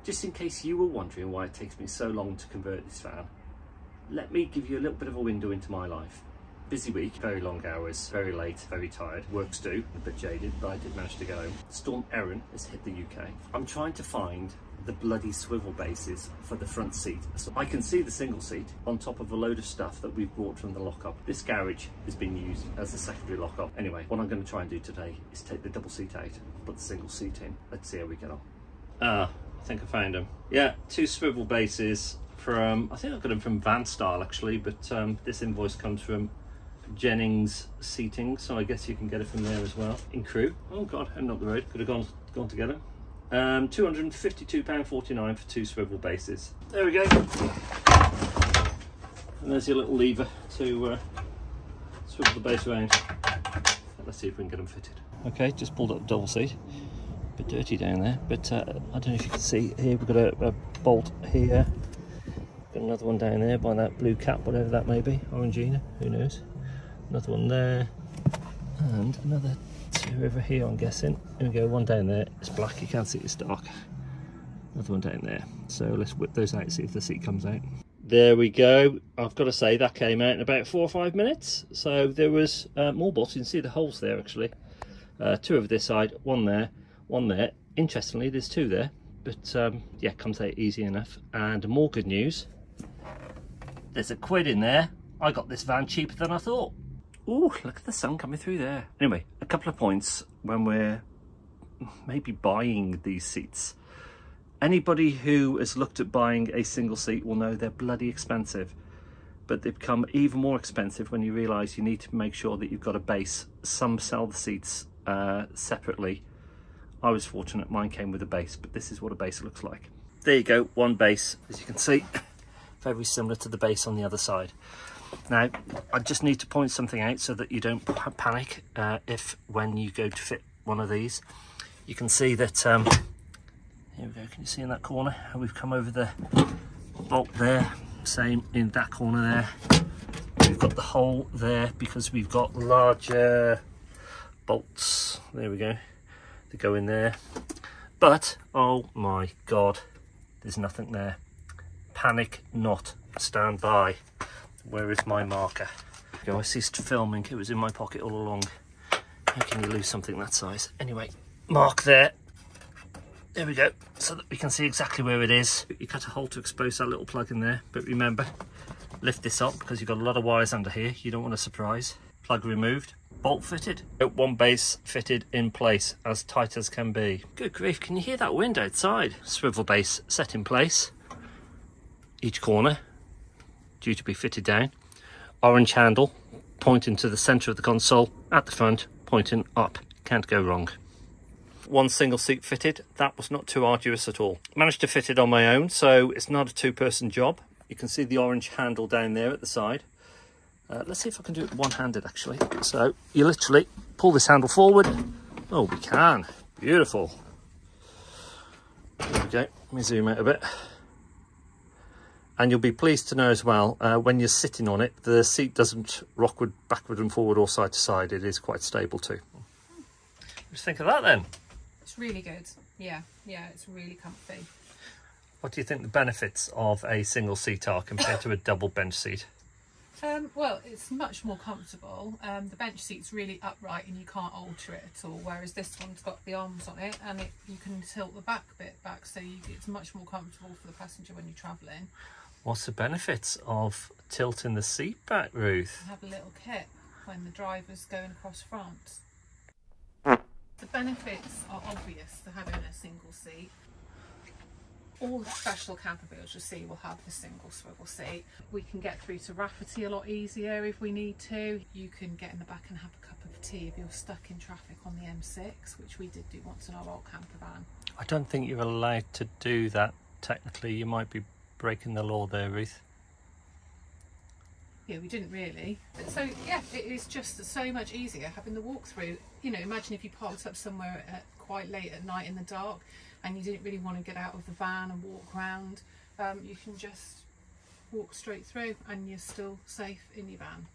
Just in case you were wondering why it takes me so long to convert this van, let me give you a little bit of a window into my life. Busy week, very long hours, very late, very tired. Work's due, a bit jaded, but I did manage to get home. Storm Erin has hit the UK. I'm trying to find the bloody swivel bases for the front seat. So I can see the single seat on top of a load of stuff that we've brought from the lockup. This garage is being used as a secondary lockup. Anyway, what I'm going to try and do today is take the double seat out, put the single seat in. Let's see how we get on. I think I found them. Yeah, 2 swivel bases from, I think I got them from Van Style actually, but this invoice comes from Jennings Seating, so I guess you can get it from there as well. In Crewe. Oh god, heading up the road, could have gone together. £252.49 for 2 swivel bases. There we go. And there's your little lever to swivel the base around. Let's see if we can get them fitted. Okay, just pulled up the double seat. A bit dirty down there, but I don't know if you can see here, we've got a bolt here. Got another one down there by that blue cap, whatever that may be, Orangina, who knows. Another one there, and another 2 over here, I'm guessing. Here we go, one down there, it's black, you can't see it's dark. Another one down there. So let's whip those out, see if the seat comes out. There we go. I've got to say that came out in about 4 or 5 minutes. So there was more bolts, you can see the holes there actually. 2 over this side, one there, one there. Interestingly, there's 2 there, but yeah, comes out easy enough. And more good news, there's a quid in there. I got this van cheaper than I thought. Ooh, look at the sun coming through there. Anyway, a couple of points when we're maybe buying these seats. Anybody who has looked at buying a single seat will know they're bloody expensive, but they become even more expensive when you realise you need to make sure that you've got a base. Some sell the seats separately. I was fortunate, mine came with a base, but this is what a base looks like. There you go, one base, as you can see, very similar to the base on the other side. Now, I just need to point something out so that you don't panic if when you go to fit one of these. You can see that, here we go, can you see in that corner how we've come over the bolt there, same in that corner there. We've got the hole there because we've got larger bolts, there we go, to go in there. But, oh my God, there's nothing there. Panic not, stand by. Where is my marker? I ceased filming, it was in my pocket all along. How can you lose something that size? Anyway, mark there. There we go, so that we can see exactly where it is. You cut a hole to expose that little plug in there, but remember, lift this up because you've got a lot of wires under here. You don't want a surprise. Plug removed, bolt fitted. One base fitted in place, as tight as can be. Good grief, can you hear that wind outside? Swivel base set in place. Each corner due to be fitted down. Orange handle pointing to the centre of the console, at the front pointing up. Can't go wrong. One single seat fitted. That was not too arduous at all. Managed to fit it on my own, so it's not a 2-person job. You can see the orange handle down there at the side. Let's see if I can do it one-handed actually. So you literally pull this handle forward. Oh, we can. Beautiful. There we go. Let me zoom out a bit. And you'll be pleased to know as well, when you're sitting on it, the seat doesn't rock backward and forward or side to side. It is quite stable too. What do you think of that then? It's really good. Yeah, it's really comfy. What do you think the benefits of a single seat are compared to a double bench seat? Well, it's much more comfortable. The bench seat's really upright and you can't alter it at all, whereas this one's got the arms on it and you can tilt the back bit back, so it's much more comfortable for the passenger when you're travelling. What's the benefits of tilting the seat back, Ruth? You have a little kip when the driver's going across front. The benefits are obvious to having a single seat. All the special camper builds you'll see will have the single swivel seat. We can get through to Rafferty a lot easier if we need to. You can get in the back and have a cup of tea if you're stuck in traffic on the M6, which we did do once in our old camper van. I don't think you're allowed to do that technically. You might be breaking the law there, Ruth. Yeah, we didn't really. So yeah, it is just so much easier having the walk through. You know, imagine if you parked up somewhere quite late at night in the dark and you didn't really want to get out of the van and walk around. You can just walk straight through and you're still safe in your van.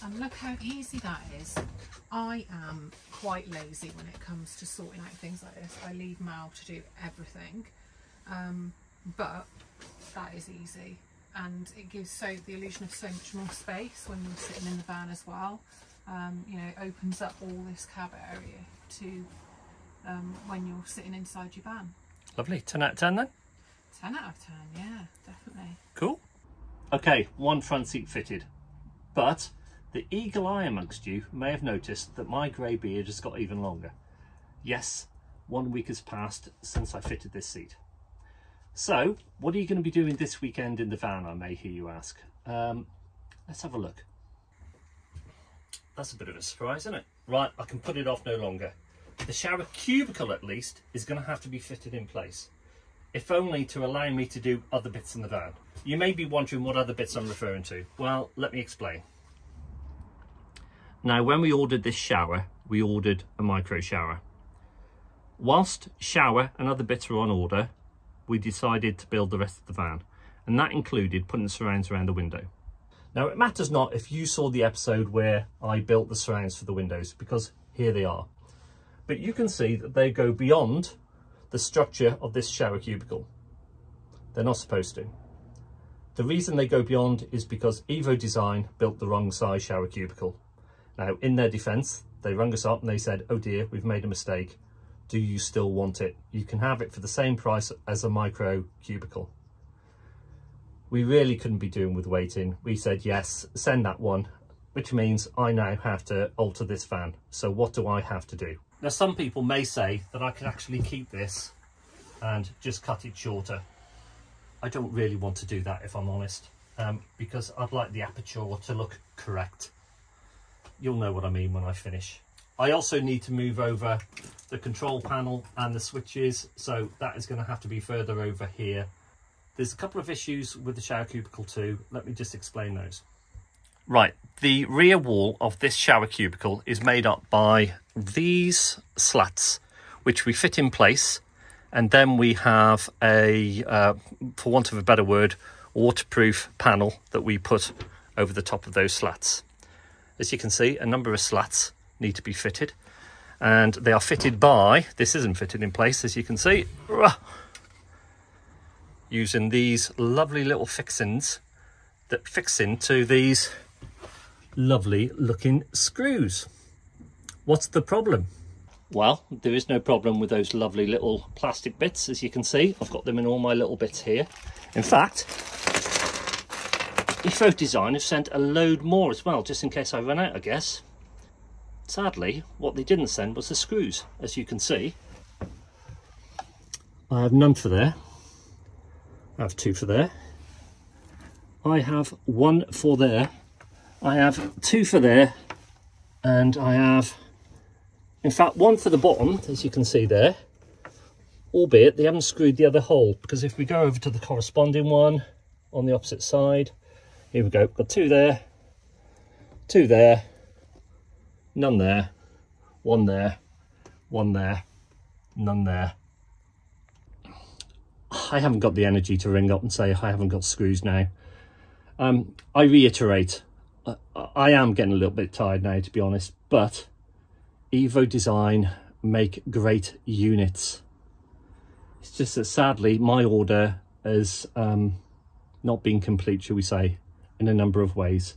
And look how easy that is. I am quite lazy when it comes to sorting out things like this. I leave Mal to do everything, but that is easy, and it gives the illusion of so much more space when you're sitting in the van as well. You know, it opens up all this cab area to when you're sitting inside your van. Lovely. 10 out of 10 then? 10 out of 10, yeah, definitely. Cool. Okay, one front seat fitted, but the eagle eye amongst you may have noticed that my grey beard has got even longer. Yes, 1 week has passed since I fitted this seat. So, what are you going to be doing this weekend in the van, I may hear you ask? Let's have a look. That's a bit of a surprise, isn't it? Right, I can put it off no longer. The shower cubicle, at least, is going to have to be fitted in place, if only to allow me to do other bits in the van. You may be wondering what other bits I'm referring to. Well, let me explain. Now, when we ordered this shower, we ordered a micro shower. Whilst shower and other bits were on order, we decided to build the rest of the van, and that included putting the surrounds around the window. Now, it matters not if you saw the episode where I built the surrounds for the windows, because here they are. But you can see that they go beyond the structure of this shower cubicle. They're not supposed to. The reason they go beyond is because Evo Design built the wrong size shower cubicle. Now, in their defence, they rung us up and they said, oh dear, we've made a mistake. Do you still want it? You can have it for the same price as a micro cubicle. We really couldn't be doing with waiting. We said, yes, send that one, which means I now have to alter this van. So what do I have to do? Now, some people may say that I could actually keep this and just cut it shorter. I don't really want to do that, if I'm honest, because I'd like the aperture to look correct. You'll know what I mean when I finish. I also need to move over the control panel and the switches, so that is going to have to be further over here. There's a couple of issues with the shower cubicle too. Let me just explain those. Right, the rear wall of this shower cubicle is made up by these slats, which we fit in place, and then we have a, for want of a better word, waterproof panel that we put over the top of those slats. As you can see, a number of slats need to be fitted, and they are fitted by, this isn't fitted in place, as you can see, using these lovely little fixins that fix into these lovely looking screws. What's the problem? Well, there is no problem with those lovely little plastic bits. As you can see, I've got them in all my little bits here. In fact, Evo Design have sent a load more as well, just in case I run out, I guess. Sadly, what they didn't send was the screws. As you can see, I have none for there. I have 2 for there. I have 1 for there. I have 2 for there. And I have, in fact, 1 for the bottom, as you can see there. Albeit they haven't screwed the other hole, because if we go over to the corresponding one on the opposite side, here we go, got 2 there, 2 there, none there, 1 there, 1 there, none there. I haven't got the energy to ring up and say I haven't got screws now. I reiterate, I am getting a little bit tired now, to be honest, but Evo Design make great units. It's just that sadly my order has not been complete, shall we say, in a number of ways.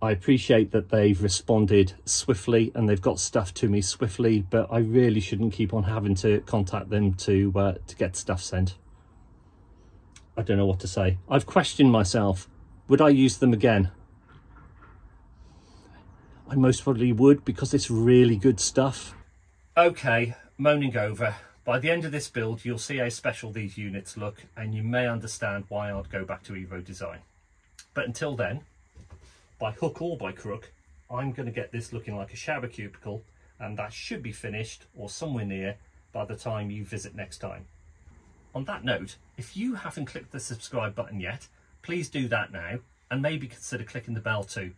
I appreciate that they've responded swiftly and they've got stuff to me swiftly, but I really shouldn't keep on having to contact them to get stuff sent. I don't know what to say. I've questioned myself. Would I use them again? I most probably would, because it's really good stuff. Okay, moaning over. By the end of this build, you'll see how special these units look, and you may understand why I'd go back to Evo Design. But until then, by hook or by crook, I'm going to get this looking like a shower cubicle, and that should be finished or somewhere near by the time you visit next time. On that note, if you haven't clicked the subscribe button yet, please do that now, and maybe consider clicking the bell too.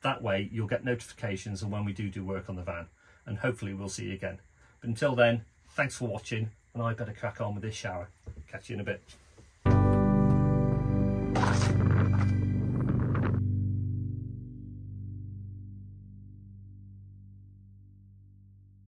That way you'll get notifications of when we do work on the van, and hopefully we'll see you again. But until then, thanks for watching, and I better crack on with this shower. Catch you in a bit.